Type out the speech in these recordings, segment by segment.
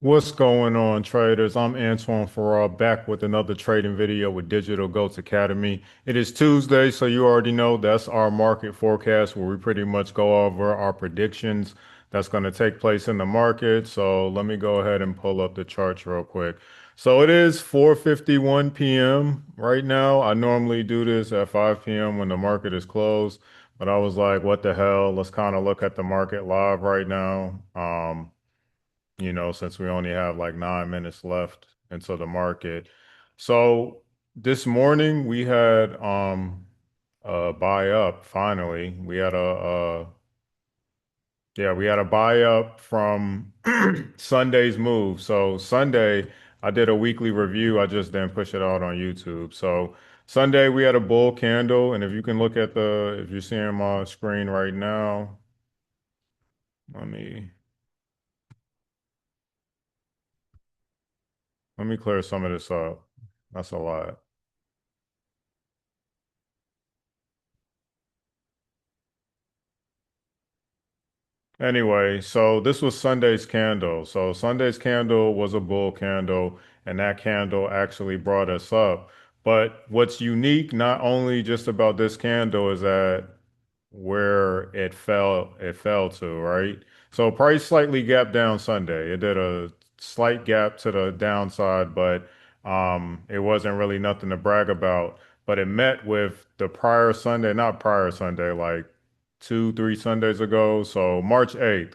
What's going on, traders? I'm Antoine Farrar back with another trading video with Digital Goatz Academy. It is Tuesday, so you already know that's our market forecast where we pretty much go over our predictions that's going to take place in the market. So let me go ahead and pull up the charts real quick. So it is 4:51 p.m. right now. I normally do this at 5 p.m. when the market is closed, but I was like, what the hell? Let's kind of look at the market live right now. Since we only have like 9 minutes left into the market. So this morning we had a buy up finally. We had a buy up from Sunday's move. So Sunday I did a weekly review. I just didn't push it out on YouTube. So Sunday we had a bull candle, and if you can look at if you're seeing my screen right now, let me let me clear some of this up. That's a lot. Anyway, so this was Sunday's candle. So Sunday's candle was a bull candle, and that candle actually brought us up. But what's unique, not only just about this candle, is that where it fell to, right? So price slightly gapped down Sunday. It did a slight gap to the downside, but it wasn't really nothing to brag about. But it met with the prior Sunday, not prior Sunday, like 3 Sundays ago. So March 8th.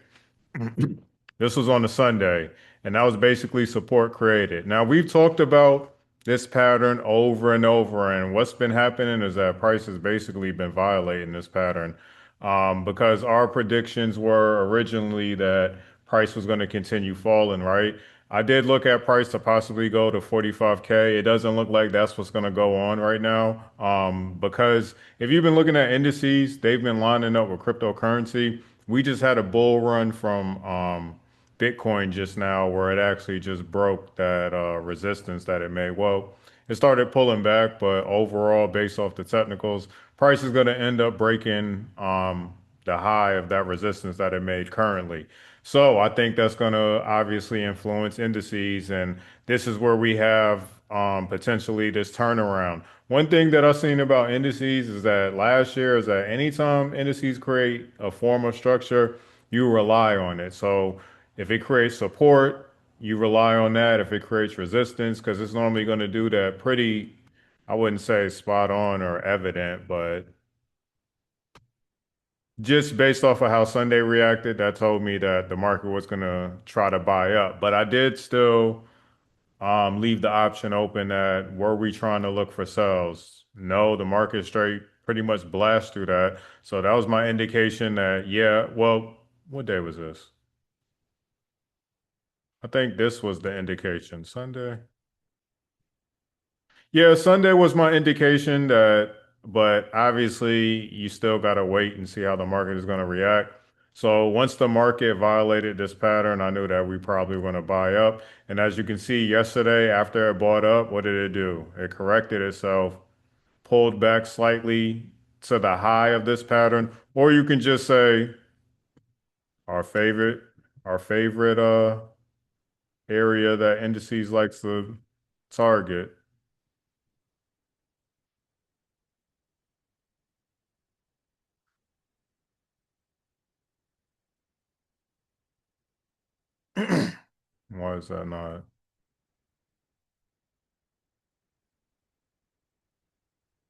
This was on a Sunday, and that was basically support created. Now, we've talked about this pattern over and over, and what's been happening is that price has basically been violating this pattern because our predictions were originally that price was going to continue falling, right? I did look at price to possibly go to 45K. It doesn't look like that's what's going to go on right now because if you've been looking at indices, they've been lining up with cryptocurrency. We just had a bull run from Bitcoin just now where it actually just broke that resistance that it made. Well, it started pulling back, but overall, based off the technicals, price is going to end up breaking the high of that resistance that it made currently. So I think that's going to obviously influence indices, and this is where we have potentially this turnaround. One thing that I've seen about indices is that last year is that anytime indices create a form of structure, you rely on it. So if it creates support, you rely on that. If it creates resistance, because it's normally going to do that pretty, I wouldn't say spot on or evident, but just based off of how Sunday reacted, that told me that the market was going to try to buy up. But I did still leave the option open that were we trying to look for sells? No, the market straight pretty much blast through that. So that was my indication that, yeah, well, what day was this? I think this was the indication. Sunday. Yeah, Sunday was my indication that, but obviously you still got to wait and see how the market is going to react. So once the market violated this pattern, I knew that we probably were going to buy up. And as you can see yesterday, after it bought up, what did it do? It corrected itself, pulled back slightly to the high of this pattern, or you can just say our favorite, our favorite area that indices likes to target. Why is that not?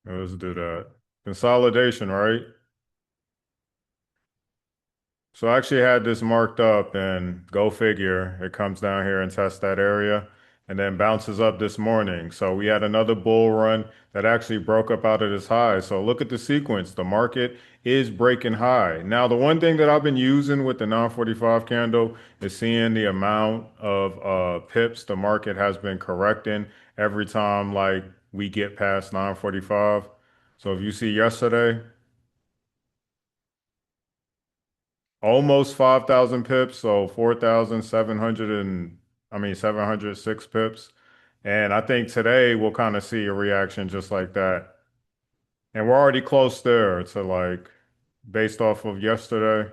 Let's do that. Consolidation, right? So I actually had this marked up and go figure, it comes down here and tests that area and then bounces up this morning. So we had another bull run that actually broke up out of this high. So look at the sequence. The market is breaking high. Now, the one thing that I've been using with the 945 candle is seeing the amount of pips the market has been correcting every time like we get past 945. So if you see yesterday, almost 5,000 pips, so 4,700 and I mean 706 pips. And I think today we'll kind of see a reaction just like that. And we're already close there to like based off of yesterday.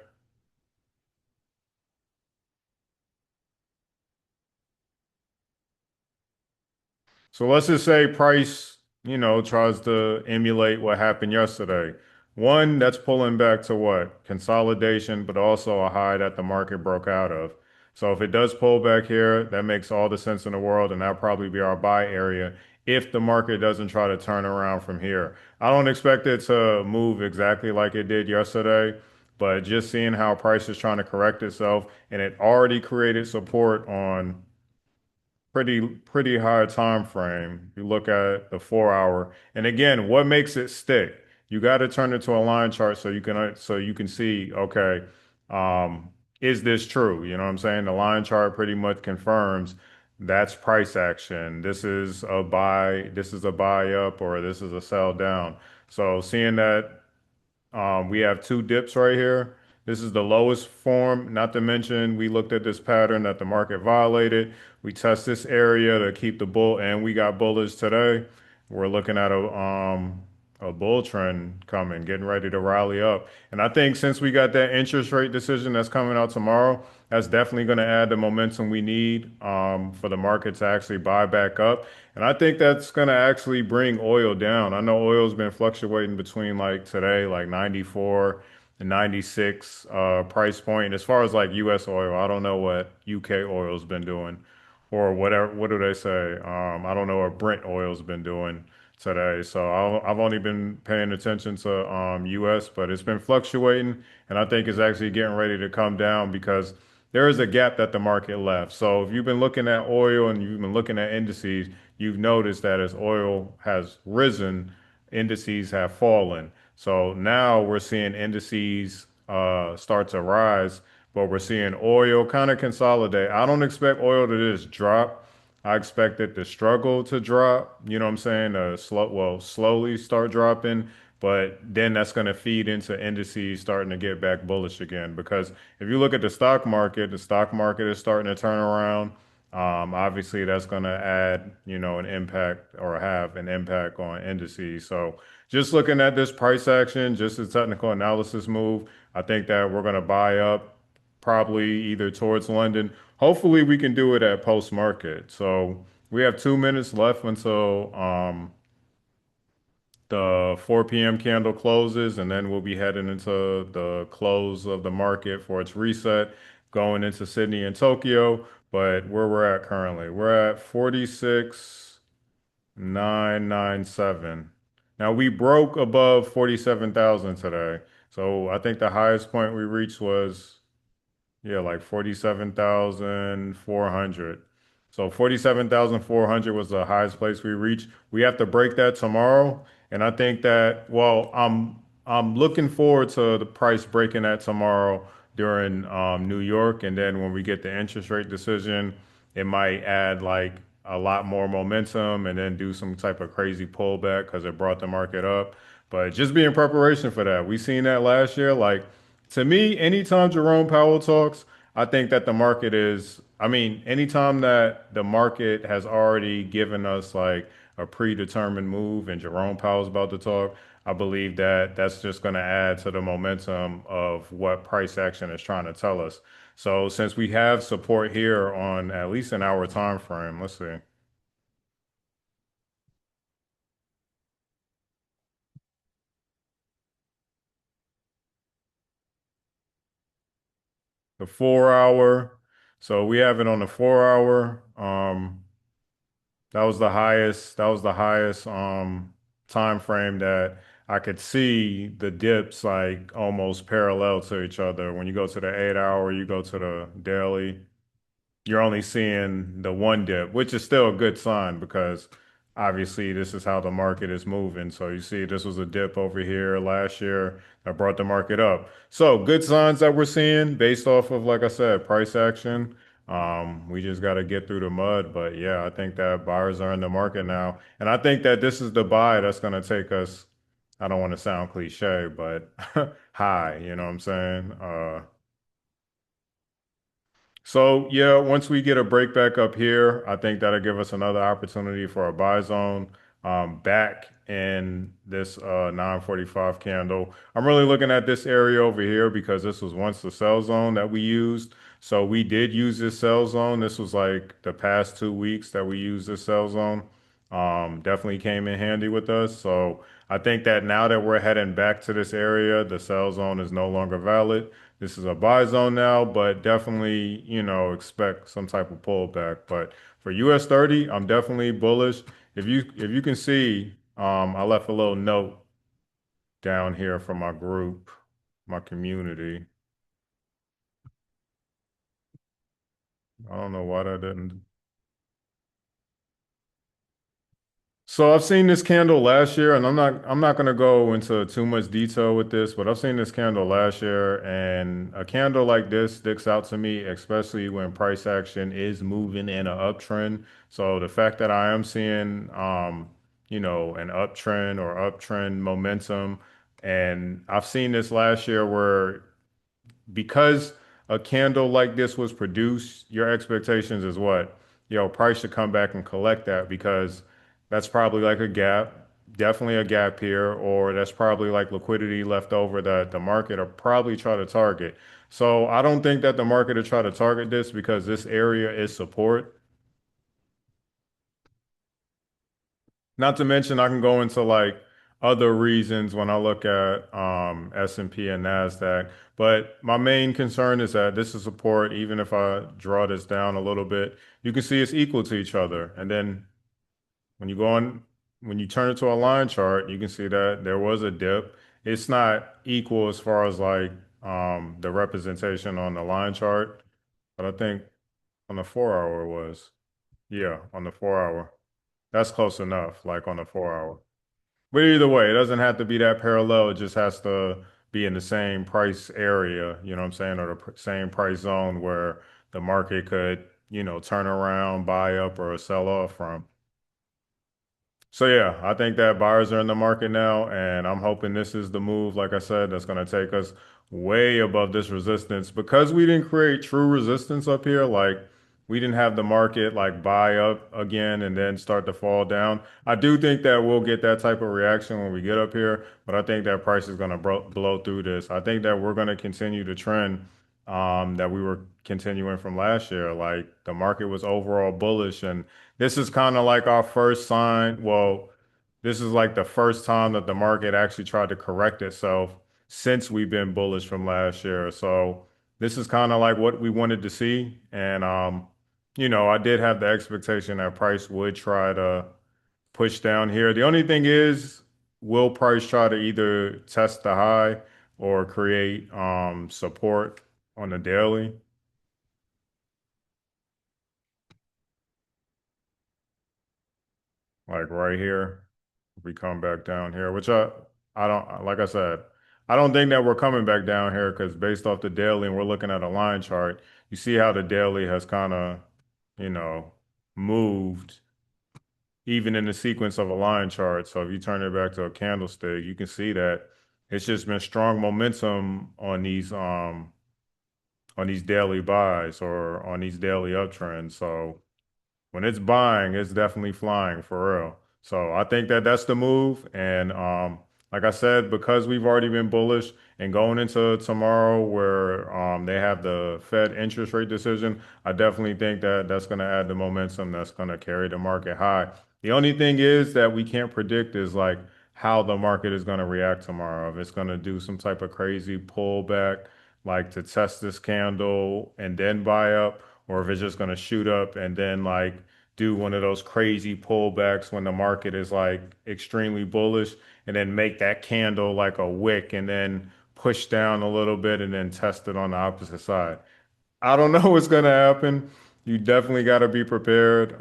So let's just say price, tries to emulate what happened yesterday. One, that's pulling back to what? Consolidation, but also a high that the market broke out of. So if it does pull back here, that makes all the sense in the world, and that'll probably be our buy area if the market doesn't try to turn around from here. I don't expect it to move exactly like it did yesterday, but just seeing how price is trying to correct itself, and it already created support on pretty high time frame. You look at the 4 hour, and again, what makes it stick? You got to turn it to a line chart so you can see, okay, um, is this true? You know what I'm saying? The line chart pretty much confirms that's price action. This is a buy up, or this is a sell down. So seeing that we have two dips right here. This is the lowest form, not to mention we looked at this pattern that the market violated. We test this area to keep the bull, and we got bullish today. We're looking at a bull trend coming, getting ready to rally up. And I think since we got that interest rate decision that's coming out tomorrow, that's definitely going to add the momentum we need for the market to actually buy back up. And I think that's going to actually bring oil down. I know oil's been fluctuating between like today, like 94 and 96 price point. As far as like US oil, I don't know what UK oil's been doing or whatever. What do they say? I don't know what Brent oil's been doing today. So I've only been paying attention to US, but it's been fluctuating, and I think it's actually getting ready to come down because there is a gap that the market left. So if you've been looking at oil and you've been looking at indices, you've noticed that as oil has risen, indices have fallen. So now we're seeing indices start to rise, but we're seeing oil kind of consolidate. I don't expect oil to just drop. I expect it to struggle to drop. You know what I'm saying? Slowly start dropping, but then that's going to feed into indices starting to get back bullish again. Because if you look at the stock market is starting to turn around. Obviously, that's going to add, an impact or have an impact on indices. So just looking at this price action, just a technical analysis move, I think that we're going to buy up probably either towards London. Hopefully, we can do it at post market. So we have 2 minutes left until the 4 p.m. candle closes, and then we'll be heading into the close of the market for its reset, going into Sydney and Tokyo. But where we're at currently, we're at 46,997. Now we broke above 47,000 today. So I think the highest point we reached was yeah, like 47,400. So 47,400 was the highest place we reached. We have to break that tomorrow. And I think that, well, I'm looking forward to the price breaking that tomorrow during New York. And then when we get the interest rate decision, it might add like a lot more momentum and then do some type of crazy pullback because it brought the market up. But just be in preparation for that. We seen that last year. Like to me, anytime Jerome Powell talks, I think that the market is, I mean, anytime that the market has already given us like a predetermined move and Jerome Powell's about to talk, I believe that that's just going to add to the momentum of what price action is trying to tell us. So since we have support here on at least an hour time frame, let's see. The 4 hour. So we have it on the 4 hour. That was the highest time frame that I could see the dips like almost parallel to each other. When you go to the 8 hour, you go to the daily, you're only seeing the one dip, which is still a good sign because obviously this is how the market is moving. So you see this was a dip over here last year that brought the market up. So good signs that we're seeing based off of, like I said, price action. We just got to get through the mud. But yeah, I think that buyers are in the market now. And I think that this is the buy that's going to take us, I don't want to sound cliche, but high, you know what I'm saying? So yeah, once we get a break back up here, I think that'll give us another opportunity for a buy zone back in this 945 candle. I'm really looking at this area over here because this was once the sell zone that we used. So we did use this sell zone. This was like the past 2 weeks that we used this sell zone. definitely came in handy with us. So I think that now that we're heading back to this area, the sell zone is no longer valid. This is a buy zone now, but definitely, expect some type of pullback. But for US 30, I'm definitely bullish. If you can see, I left a little note down here for my group, my community. I don't know why that didn't. So I've seen this candle last year, and I'm not gonna go into too much detail with this, but I've seen this candle last year, and a candle like this sticks out to me, especially when price action is moving in an uptrend. So the fact that I am seeing an uptrend or uptrend momentum, and I've seen this last year where because a candle like this was produced, your expectations is what? Price should come back and collect that because that's probably like a gap, definitely a gap here, or that's probably like liquidity left over that the market will probably try to target. So I don't think that the market will try to target this because this area is support. Not to mention, I can go into like other reasons when I look at S&P and Nasdaq. But my main concern is that this is support. Even if I draw this down a little bit, you can see it's equal to each other. And then when you go on, when you turn it to a line chart, you can see that there was a dip. It's not equal as far as like the representation on the line chart, but I think on the 4 hour was. Yeah, on the 4 hour. That's close enough, like on the 4 hour. But either way, it doesn't have to be that parallel. It just has to be in the same price area, you know what I'm saying, or the same price zone where the market could, turn around, buy up or sell off from. So yeah, I think that buyers are in the market now, and I'm hoping this is the move, like I said, that's going to take us way above this resistance because we didn't create true resistance up here. Like we didn't have the market like buy up again and then start to fall down. I do think that we'll get that type of reaction when we get up here, but I think that price is going to blow through this. I think that we're going to continue the trend that we were continuing from last year. Like the market was overall bullish, and this is kind of like our first sign. Well, this is like the first time that the market actually tried to correct itself since we've been bullish from last year. So this is kind of like what we wanted to see. And I did have the expectation that price would try to push down here. The only thing is, will price try to either test the high or create support on the daily, like right here? If we come back down here, which I don't like I said, I don't think that we're coming back down here because based off the daily and we're looking at a line chart, you see how the daily has kind of, you know, moved even in the sequence of a line chart. So if you turn it back to a candlestick, you can see that it's just been strong momentum on these daily buys or on these daily uptrends. So when it's buying, it's definitely flying for real. So I think that that's the move. And like I said, because we've already been bullish and going into tomorrow where they have the Fed interest rate decision, I definitely think that that's going to add the momentum that's going to carry the market high. The only thing is that we can't predict is like how the market is going to react tomorrow. If it's going to do some type of crazy pullback, like to test this candle and then buy up, or if it's just going to shoot up and then like do one of those crazy pullbacks when the market is like extremely bullish and then make that candle like a wick and then push down a little bit and then test it on the opposite side. I don't know what's gonna happen. You definitely got to be prepared.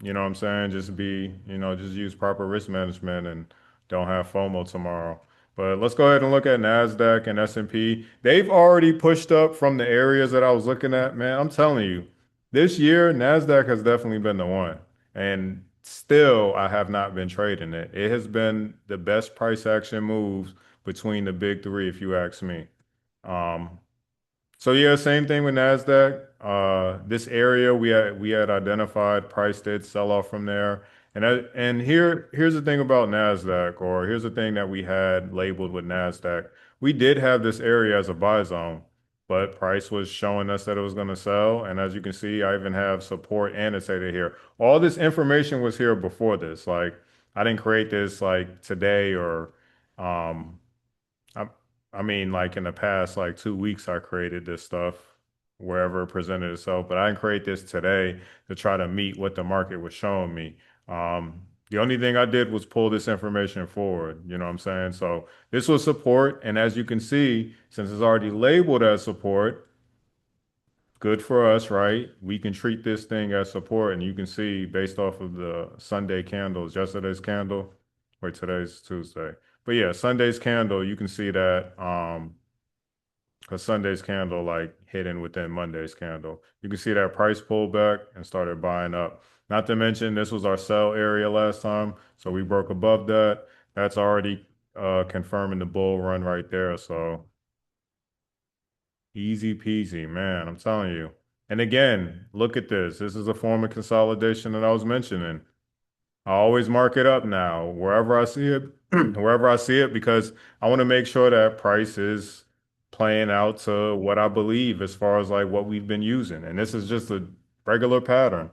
You know what I'm saying? Just just use proper risk management and don't have FOMO tomorrow. But let's go ahead and look at Nasdaq and S&P. They've already pushed up from the areas that I was looking at, man. I'm telling you, this year Nasdaq has definitely been the one. And still, I have not been trading it. It has been the best price action moves between the big three, if you ask me. Um, so yeah, same thing with Nasdaq. This area we had identified, price did sell off from there. And here's the thing about Nasdaq, or here's the thing that we had labeled with Nasdaq. We did have this area as a buy zone. but price was showing us that it was going to sell. And as you can see, I even have support annotated here. All this information was here before this. Like I didn't create this like today or um I, I mean like in the past like 2 weeks I created this stuff wherever it presented itself, but I didn't create this today to try to meet what the market was showing me. The only thing I did was pull this information forward, you know what I'm saying? So this was support, and as you can see, since it's already labeled as support, good for us, right? We can treat this thing as support, and you can see based off of the Sunday candles, yesterday's candle, wait, today's Tuesday. But yeah, Sunday's candle, you can see that because Sunday's candle like hidden within Monday's candle. You can see that price pulled back and started buying up. Not to mention this was our sell area last time, so we broke above that. That's already confirming the bull run right there. So easy peasy, man. I'm telling you. And again, look at this. This is a form of consolidation that I was mentioning. I always mark it up now, wherever I see it, wherever I see it, because I want to make sure that price is playing out to what I believe as far as like what we've been using. And this is just a regular pattern.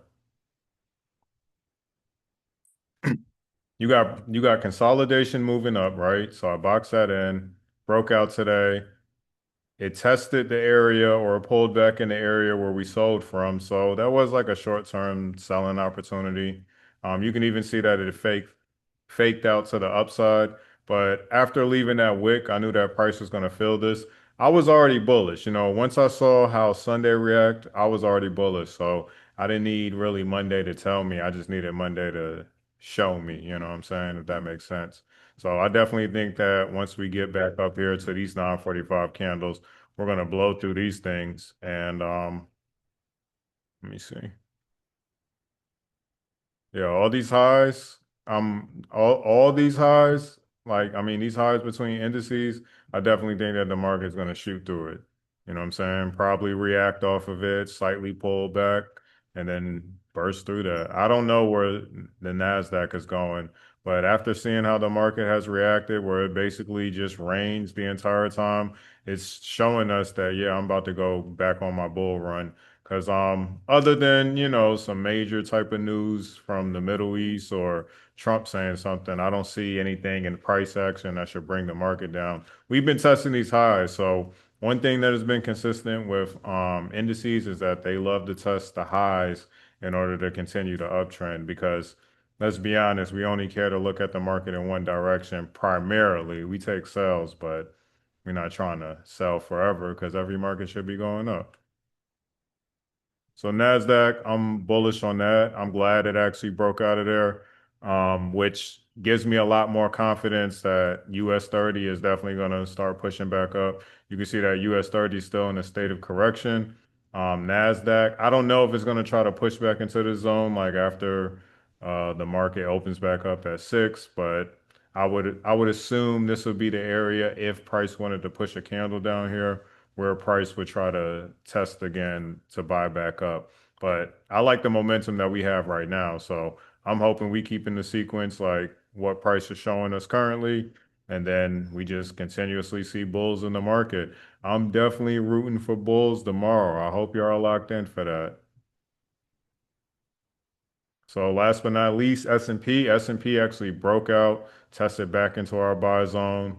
You got consolidation moving up, right? So I boxed that in, broke out today. It tested the area or pulled back in the area where we sold from. So that was like a short-term selling opportunity. You can even see that it faked out to the upside. But after leaving that wick, I knew that price was going to fill this. I was already bullish. You know, once I saw how Sunday react, I was already bullish. So I didn't need really Monday to tell me. I just needed Monday to show me, you know what I'm saying, if that makes sense. So I definitely think that once we get back up here to these 945 candles, we're gonna blow through these things. And let me see. Yeah, all these highs, all these highs, like I mean these highs between indices, I definitely think that the market's gonna shoot through it. You know what I'm saying? Probably react off of it, slightly pull back, and then burst through that. I don't know where the Nasdaq is going, but after seeing how the market has reacted, where it basically just rains the entire time, it's showing us that yeah, I'm about to go back on my bull run. Because other than, you know, some major type of news from the Middle East or Trump saying something, I don't see anything in price action that should bring the market down. We've been testing these highs. So one thing that has been consistent with indices is that they love to test the highs in order to continue the uptrend because let's be honest, we only care to look at the market in one direction primarily. We take sales, but we're not trying to sell forever because every market should be going up. So Nasdaq, I'm bullish on that. I'm glad it actually broke out of there, which gives me a lot more confidence that US 30 is definitely going to start pushing back up. You can see that US 30 is still in a state of correction. Nasdaq, I don't know if it's going to try to push back into the zone like after the market opens back up at 6, but I would assume this would be the area if price wanted to push a candle down here where price would try to test again to buy back up. But I like the momentum that we have right now. So I'm hoping we keep in the sequence like what price is showing us currently. And then we just continuously see bulls in the market. I'm definitely rooting for bulls tomorrow. I hope you're all locked in for that. So last but not least, S&P. S&P actually broke out, tested back into our buy zone.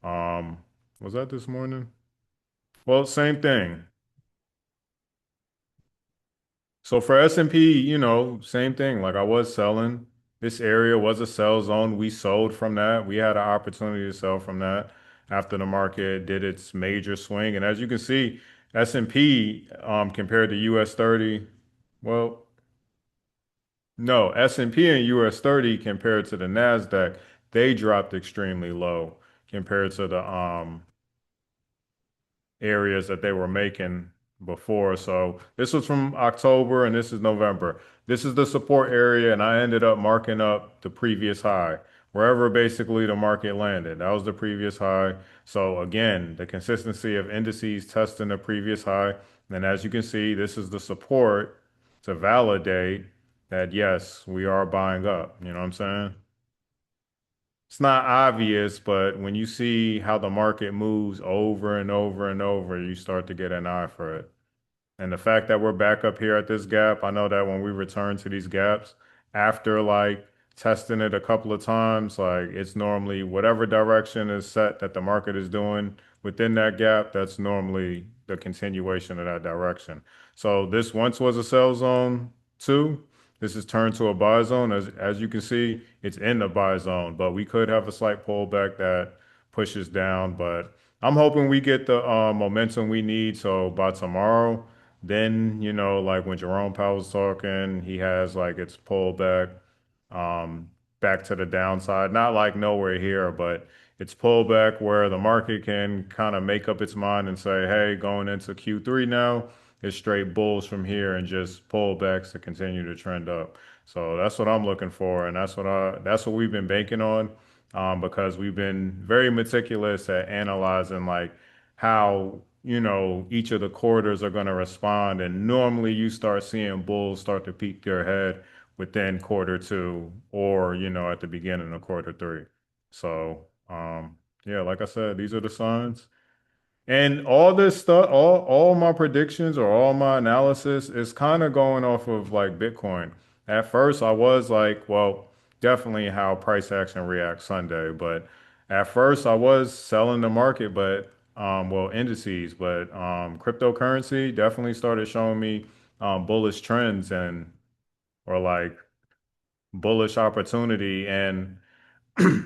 Um, was that this morning? Well, same thing. So for S&P, you know, same thing. Like I was selling. This area was a sell zone. We sold from that. We had an opportunity to sell from that after the market did its major swing. And as you can see, S&P compared to US 30, well, no, S&P and US 30 compared to the Nasdaq, they dropped extremely low compared to the areas that they were making before. So this was from October and this is November. This is the support area, and I ended up marking up the previous high, wherever basically the market landed. That was the previous high. So again, the consistency of indices testing the previous high. And as you can see, this is the support to validate that yes, we are buying up. You know what I'm saying? it's not obvious, but when you see how the market moves over and over and over, you start to get an eye for it. And the fact that we're back up here at this gap, I know that when we return to these gaps, after like testing it a couple of times, like it's normally whatever direction is set that the market is doing within that gap, that's normally the continuation of that direction. So this once was a sell zone too. This is turned to a buy zone. As you can see, it's in the buy zone, but we could have a slight pullback that pushes down. But I'm hoping we get the momentum we need. So by tomorrow, then, like when Jerome Powell's talking, he has like it's pulled um, back to the downside. Not like nowhere here, but it's pulled back where the market can kind of make up its mind and say, hey, going into Q3 now, it's straight bulls from here and just pullbacks to continue to trend up. So that's what I'm looking for, and that's what we've been banking on, because we've been very meticulous at analyzing like how each of the quarters are going to respond, and normally you start seeing bulls start to peek their head within quarter two or at the beginning of quarter three. So yeah, like I said, these are the signs. And all this stuff, all my predictions or all my analysis is kind of going off of like Bitcoin. At first, I was like, well, definitely how price action reacts Sunday. But at first, I was selling the market, but well, indices, but cryptocurrency definitely started showing me bullish trends and or like bullish opportunity. And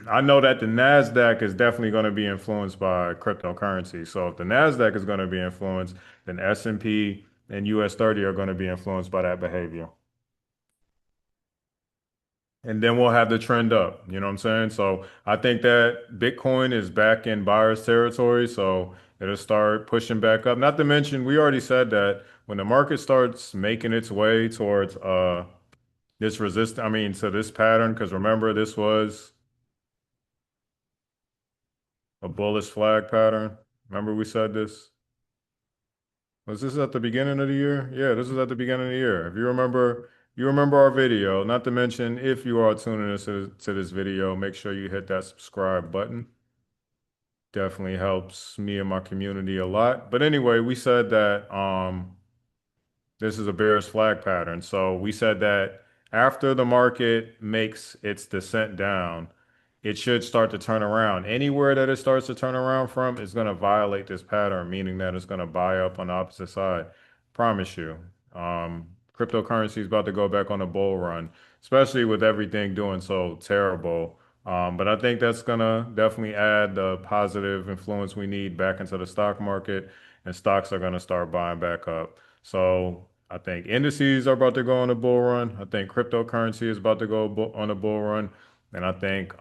I know that the Nasdaq is definitely going to be influenced by cryptocurrency. So if the Nasdaq is going to be influenced, then S&P and US 30 are going to be influenced by that behavior. And then we'll have the trend up. You know what I'm saying? So I think that Bitcoin is back in buyer's territory. So it'll start pushing back up. Not to mention, we already said that when the market starts making its way towards this I mean, to this pattern, because remember, this was a bullish flag pattern. Remember we said this? Was this at the beginning of the year? Yeah, this was at the beginning of the year. If you remember our video. Not to mention, if you are tuning to this video, make sure you hit that subscribe button. Definitely helps me and my community a lot. But anyway, we said that this is a bearish flag pattern. So we said that after the market makes its descent down, it should start to turn around. Anywhere that it starts to turn around from is going to violate this pattern, meaning that it's going to buy up on the opposite side. Promise you. Cryptocurrency is about to go back on a bull run, especially with everything doing so terrible. But I think that's going to definitely add the positive influence we need back into the stock market, and stocks are going to start buying back up. So I think indices are about to go on a bull run. I think cryptocurrency is about to go on a bull run. And I think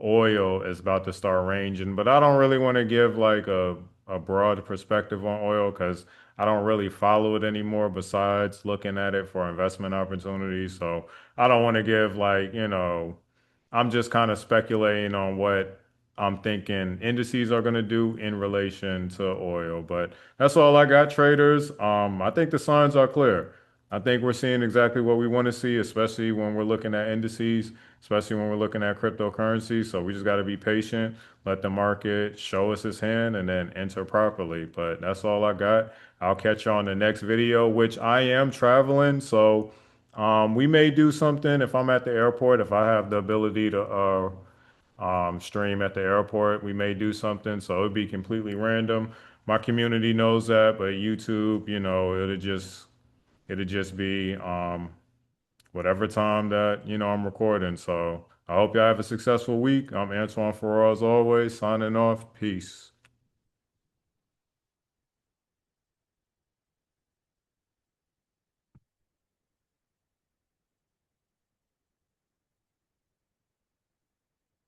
oil is about to start ranging, but I don't really want to give like a broad perspective on oil because I don't really follow it anymore besides looking at it for investment opportunities. So I don't want to give like, I'm just kind of speculating on what I'm thinking indices are going to do in relation to oil. But that's all I got, traders. I think the signs are clear. I think we're seeing exactly what we want to see, especially when we're looking at indices, especially when we're looking at cryptocurrency. So we just got to be patient, let the market show us its hand, and then enter properly. But that's all I got. I'll catch you on the next video, which I am traveling. So we may do something if I'm at the airport, if I have the ability to stream at the airport, we may do something. So it'd be completely random. My community knows that, but YouTube, it'll just be whatever time that I'm recording. So I hope y'all have a successful week. I'm Antoine Farrar as always, signing off. Peace.